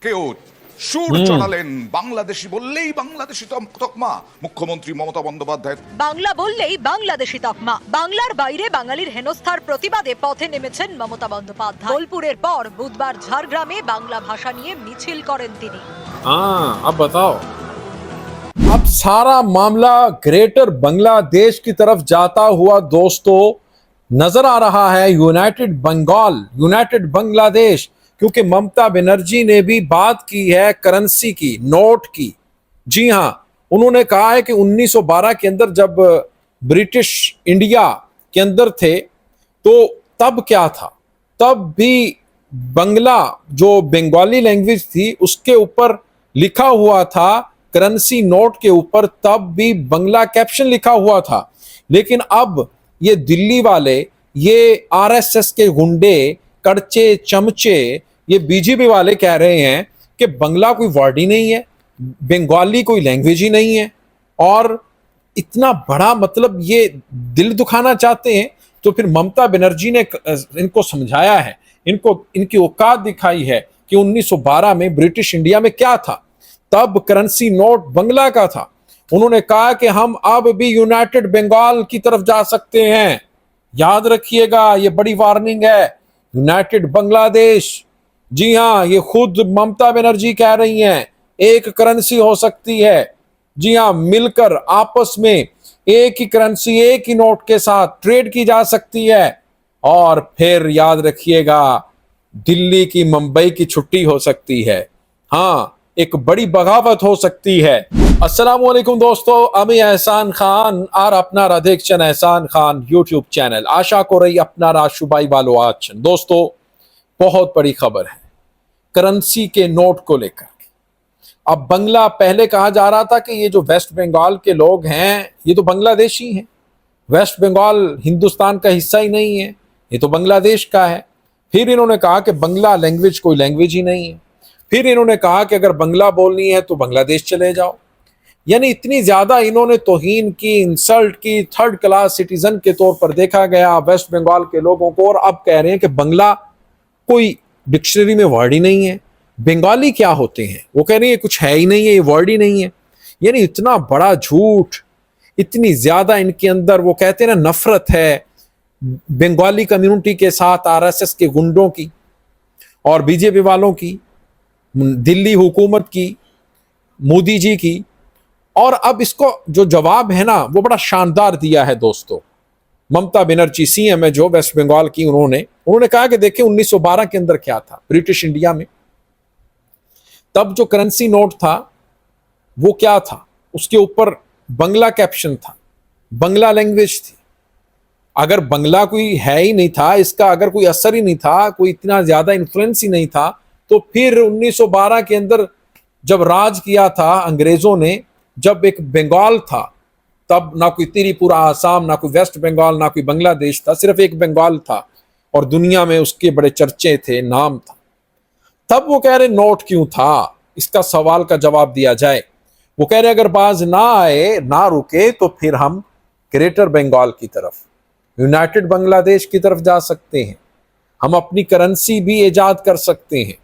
কেউ সুর চড়ালেন বাংলাদেশি বললেই বাংলাদেশি তকমা। মুখ্যমন্ত্রী মমতা বন্দ্যোপাধ্যায় বাংলা বললেই বাংলাদেশি তকমা। বাংলার বাইরে বাঙালির হেনস্থার প্রতিবাদে পথে নেমেছেন মমতা বন্দ্যোপাধ্যায়। বোলপুরের পর বুধবার ঝাড়গ্রামে বাংলা ভাষা নিয়ে মিছিল করেন তিনি। अब बताओ, अब सारा मामला ग्रेटर बांग्लादेश की तरफ जाता हुआ दोस्तों नजर आ रहा है। यूनाइटेड बंगाल, यूनाइटेड बांग्लादेश, क्योंकि ममता बनर्जी ने भी बात की है करेंसी की, नोट की। जी हां, उन्होंने कहा है कि 1912 के अंदर जब ब्रिटिश इंडिया के अंदर थे तो तब क्या था, तब भी बंगला जो बंगाली लैंग्वेज थी उसके ऊपर लिखा हुआ था, करेंसी नोट के ऊपर तब भी बंगला कैप्शन लिखा हुआ था। लेकिन अब ये दिल्ली वाले, ये आरएसएस के गुंडे, कड़चे चमचे, ये बीजेपी वाले कह रहे हैं कि बंगला कोई वर्ड ही नहीं है, बंगाली कोई लैंग्वेज ही नहीं है। और इतना बड़ा मतलब ये दिल दुखाना चाहते हैं। तो फिर ममता बनर्जी ने इनको समझाया है, इनको इनकी औकात दिखाई है कि 1912 में ब्रिटिश इंडिया में क्या था, तब करेंसी नोट बंगला का था। उन्होंने कहा कि हम अब भी यूनाइटेड बंगाल की तरफ जा सकते हैं। याद रखिएगा, ये बड़ी वार्निंग है। यूनाइटेड बांग्लादेश, जी हां, ये खुद ममता बनर्जी कह रही हैं एक करेंसी हो सकती है। जी हां, मिलकर आपस में एक ही करेंसी, एक ही नोट के साथ ट्रेड की जा सकती है। और फिर याद रखिएगा, दिल्ली की मुंबई की छुट्टी हो सकती है। हाँ, एक बड़ी बगावत हो सकती है। अस्सलाम वालेकुम दोस्तों, আমি এহসান খান আর আপনার দেখছেন এহসান খান यूट्यूब चैनल। आशा করি আপনারা সবাই ভালো আছেন। दोस्तों, बहुत बड़ी खबर है करेंसी के नोट को लेकर। अब बंगला, पहले कहा जा रहा था कि ये जो वेस्ट बंगाल के लोग हैं ये तो बांग्लादेशी हैं, वेस्ट बंगाल हिंदुस्तान का हिस्सा ही नहीं है, ये तो बांग्लादेश का है। फिर इन्होंने कहा कि बंगला लैंग्वेज कोई लैंग्वेज ही नहीं है। फिर इन्होंने कहा कि अगर बंगला बोलनी है तो बांग्लादेश चले जाओ। यानी इतनी ज्यादा इन्होंने तौहीन की, इंसल्ट की, थर्ड क्लास सिटीजन के तौर पर देखा गया वेस्ट बंगाल के लोगों को। और अब कह रहे हैं कि बंगला कोई डिक्शनरी में वर्ड ही नहीं है, बंगाली क्या होते हैं, वो कह रहे हैं कुछ है ही नहीं है, ये वर्ड ही नहीं है। यानी इतना बड़ा झूठ, इतनी ज्यादा इनके अंदर, वो कहते हैं ना, नफरत है बंगाली कम्युनिटी के साथ, आरएसएस के गुंडों की और बीजेपी वालों की, दिल्ली हुकूमत की, मोदी जी की। और अब इसको जो जवाब है ना वो बड़ा शानदार दिया है दोस्तों। ममता बनर्जी सीएम है जो वेस्ट बंगाल की, उन्होंने कहा कि देखिए 1912 के अंदर क्या था ब्रिटिश इंडिया में, तब जो करेंसी नोट था वो क्या था, उसके ऊपर बंगला कैप्शन था, बंगला लैंग्वेज थी। अगर बंगला कोई है ही नहीं था, इसका अगर कोई असर ही नहीं था, कोई इतना ज्यादा इन्फ्लुएंस ही नहीं था, तो फिर 1912 के अंदर जब राज किया था अंग्रेजों ने, जब एक बंगाल था, तब ना कोई त्रिपुरा, आसाम, ना कोई वेस्ट बंगाल, ना कोई बांग्लादेश था, सिर्फ एक बंगाल था और दुनिया में उसके बड़े चर्चे थे, नाम था। तब वो कह रहे नोट क्यों था, इसका सवाल का जवाब दिया जाए। वो कह रहे अगर बाज ना आए, ना रुके, तो फिर हम ग्रेटर बंगाल की तरफ, यूनाइटेड बांग्लादेश की तरफ जा सकते हैं। हम अपनी करेंसी भी ईजाद कर सकते हैं,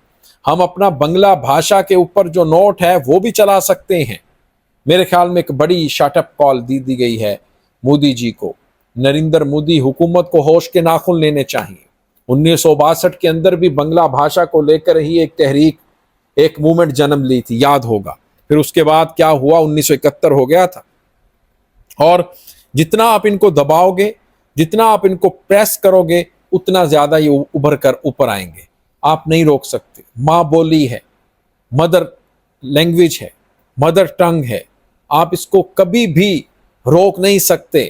हम अपना बंगला भाषा के ऊपर जो नोट है वो भी चला सकते हैं। मेरे ख्याल में एक बड़ी शटअप कॉल दी गई है मोदी जी को। नरेंद्र मोदी हुकूमत को होश के नाखून लेने चाहिए। 1962 के अंदर भी बंगला भाषा को लेकर ही एक तहरीक, एक मूवमेंट जन्म ली थी, याद होगा। फिर उसके बाद क्या हुआ, 1971 हो गया था। और जितना आप इनको दबाओगे, जितना आप इनको प्रेस करोगे, उतना ज्यादा ये उभर कर ऊपर आएंगे। आप नहीं रोक सकते। माँ बोली है, मदर लैंग्वेज है, मदर टंग है, आप इसको कभी भी रोक नहीं सकते।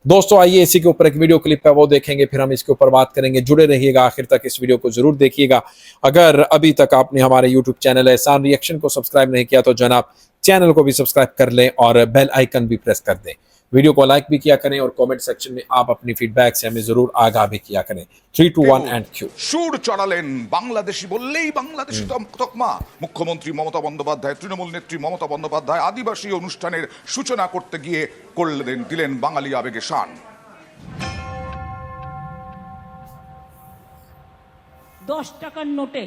दोस्तों, आइए इसी के ऊपर एक वीडियो क्लिप है, वो देखेंगे, फिर हम इसके ऊपर बात करेंगे। जुड़े रहिएगा आखिर तक, इस वीडियो को जरूर देखिएगा। अगर अभी तक आपने हमारे यूट्यूब चैनल एहसान रिएक्शन को सब्सक्राइब नहीं किया तो जनाब चैनल को भी सब्सक्राइब कर लें और बेल आइकन भी प्रेस कर दें। वीडियो को लाइक भी किया करें और कमेंट सेक्शन में आप अपनी फीडबैक से हमें जरूर आगाह भी किया करें। 3, 2, 1 एंड क्यू। সুর চড়ালেন বাংলাদেশি বললেই বাংলাদেশি তকমা। মুখ্যমন্ত্রী মমতা বন্দ্যোপাধ্যায়, তৃণমূল নেত্রী মমতা বন্দ্যোপাধ্যায় আদিবাসী অনুষ্ঠানের সূচনা করতে গিয়ে দিলেন বাঙালি আবেগে শান। 10 টাকার নোটে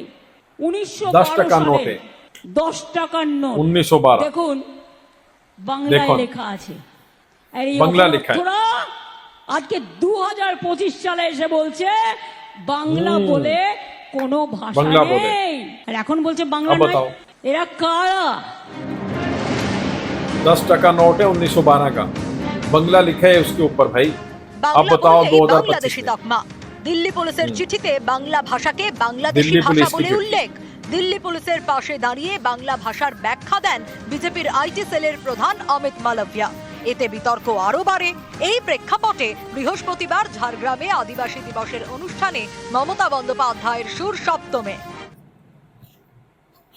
10 টাকা 1912 নোটে। সালে 10 টাকার নোট 1912 দেখুন বাংলায় দেখুন। লেখা আছে। আর এই বাংলা লেখা আছে। অপরাধীরা আজকে 2025 সালে এসে বলছে বাংলা বলে কোনো ভাষা বাংলা বলে। নেই, আর এখন বলছে বাংলা अब নাই। बताओ। এরা কারা? 10 टका नोट है 1912 का, बंगला लिखा है उसके ऊपर भाई। अब বাংলা बताओ বললেই 2025 বাংলাদেশি में। তকমা। দিল্লি পুলিশের চিঠিতে বাংলা ভাষাকে বাংলাদেশি দিল্লি ভাষা পুলিশ বলে কি- উল্লেখ। দিল্লি পুলিশের পাশে দাঁড়িয়ে বাংলা ভাষার ব্যাখ্যা দেন বিজেপির আইটি সেলের প্রধান অমিত মালভিয়া। এতে বিতর্ক আরো বাড়ে। এই প্রেক্ষাপটে বৃহস্পতিবার ঝাড়গ্রামে আদিবাসী দিবসের অনুষ্ঠানে মমতা বন্দ্যোপাধ্যায়ের সুর সপ্তমে।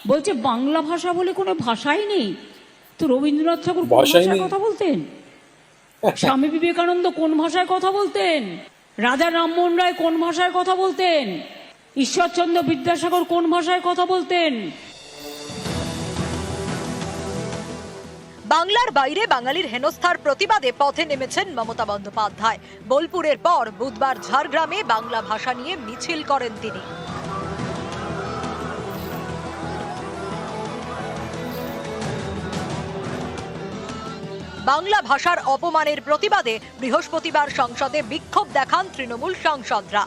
বলছে বাংলা ভাষা বলে কোনো ভাষাই নেই। তো রবীন্দ্রনাথ ঠাকুর কোন ভাষাই ভাষায় নেই। কথা বলতেন? স্বামী বিবেকানন্দ কোন ভাষায় কথা বলতেন? রাজা রামমোহন রায় কোন ভাষায় কথা বলতেন? ঈশ্বরচন্দ্র বিদ্যাসাগর কোন ভাষায় কথা বলতেন? বাংলার বাইরে বাঙালির হেনস্থার প্রতিবাদে পথে নেমেছেন মমতা বন্দ্যোপাধ্যায়। বোলপুরের পর বুধবার ঝাড়গ্রামে বাংলা ভাষা নিয়ে মিছিল করেন তিনি। বাংলা ভাষার অপমানের প্রতিবাদে বৃহস্পতিবার সংসদে বিক্ষোভ দেখান তৃণমূল সাংসদরা।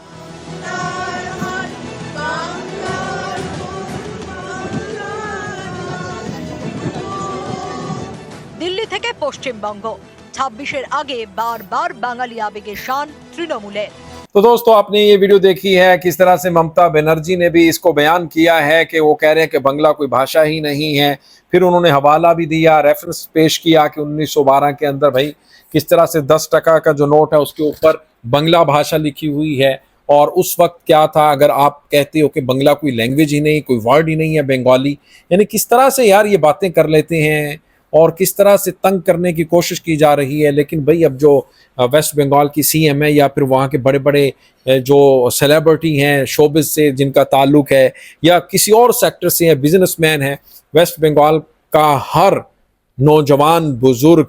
দিল্লি থেকে পশ্চিমবঙ্গ 26-এর আগে बार-बार বাঙালি আবেগের শান তৃণমূলের। तो दोस्तों आपने ये वीडियो देखी है किस तरह से ममता बनर्जी ने भी इसको बयान किया है कि वो कह रहे हैं कि बंगला कोई भाषा ही नहीं है। फिर उन्होंने हवाला भी दिया, रेफरेंस पेश किया कि 1912 के अंदर भाई किस तरह से 10 टका का जो नोट है उसके ऊपर बंगला भाषा लिखी हुई है। और उस वक्त क्या था, अगर आप कहते हो कि बंगला कोई लैंग्वेज ही नहीं, कोई वर्ड ही नहीं है बंगाली, यानी किस तरह से यार ये बातें कर लेते हैं और किस तरह से तंग करने की कोशिश की जा रही है। लेकिन भाई अब जो वेस्ट बंगाल की सीएम है या फिर वहाँ के बड़े बड़े जो सेलिब्रिटी हैं शोबिज से जिनका ताल्लुक है या किसी और सेक्टर से है, बिजनेसमैन है, वेस्ट बंगाल का हर नौजवान बुजुर्ग,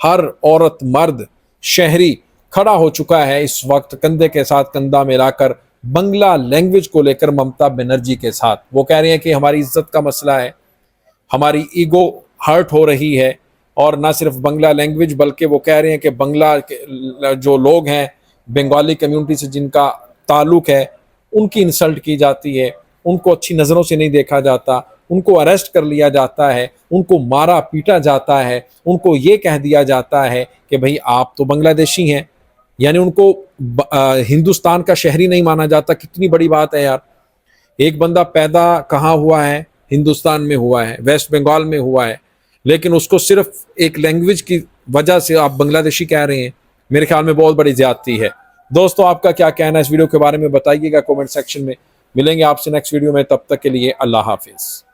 हर औरत मर्द शहरी खड़ा हो चुका है इस वक्त कंधे के साथ कंधा मिलाकर बंगला लैंग्वेज को लेकर ममता बनर्जी के साथ। वो कह रहे हैं कि हमारी इज्जत का मसला है, हमारी ईगो हर्ट हो रही है। और ना सिर्फ बंगला लैंग्वेज बल्कि वो कह रहे हैं कि बंगला के जो लोग हैं बंगाली कम्युनिटी से जिनका ताल्लुक है उनकी इंसल्ट की जाती है, उनको अच्छी नज़रों से नहीं देखा जाता, उनको अरेस्ट कर लिया जाता है, उनको मारा पीटा जाता है, उनको ये कह दिया जाता है कि भाई आप तो बांग्लादेशी हैं, यानी उनको हिंदुस्तान का शहरी नहीं माना जाता। कितनी बड़ी बात है यार। एक बंदा पैदा कहाँ हुआ है? हिंदुस्तान में हुआ है, वेस्ट बंगाल में हुआ है, लेकिन उसको सिर्फ एक लैंग्वेज की वजह से आप बांग्लादेशी कह रहे हैं। मेरे ख्याल में बहुत बड़ी ज्यादती है। दोस्तों आपका क्या कहना है इस वीडियो के बारे में बताइएगा कमेंट सेक्शन में। मिलेंगे आपसे नेक्स्ट वीडियो में, तब तक के लिए अल्लाह हाफिज।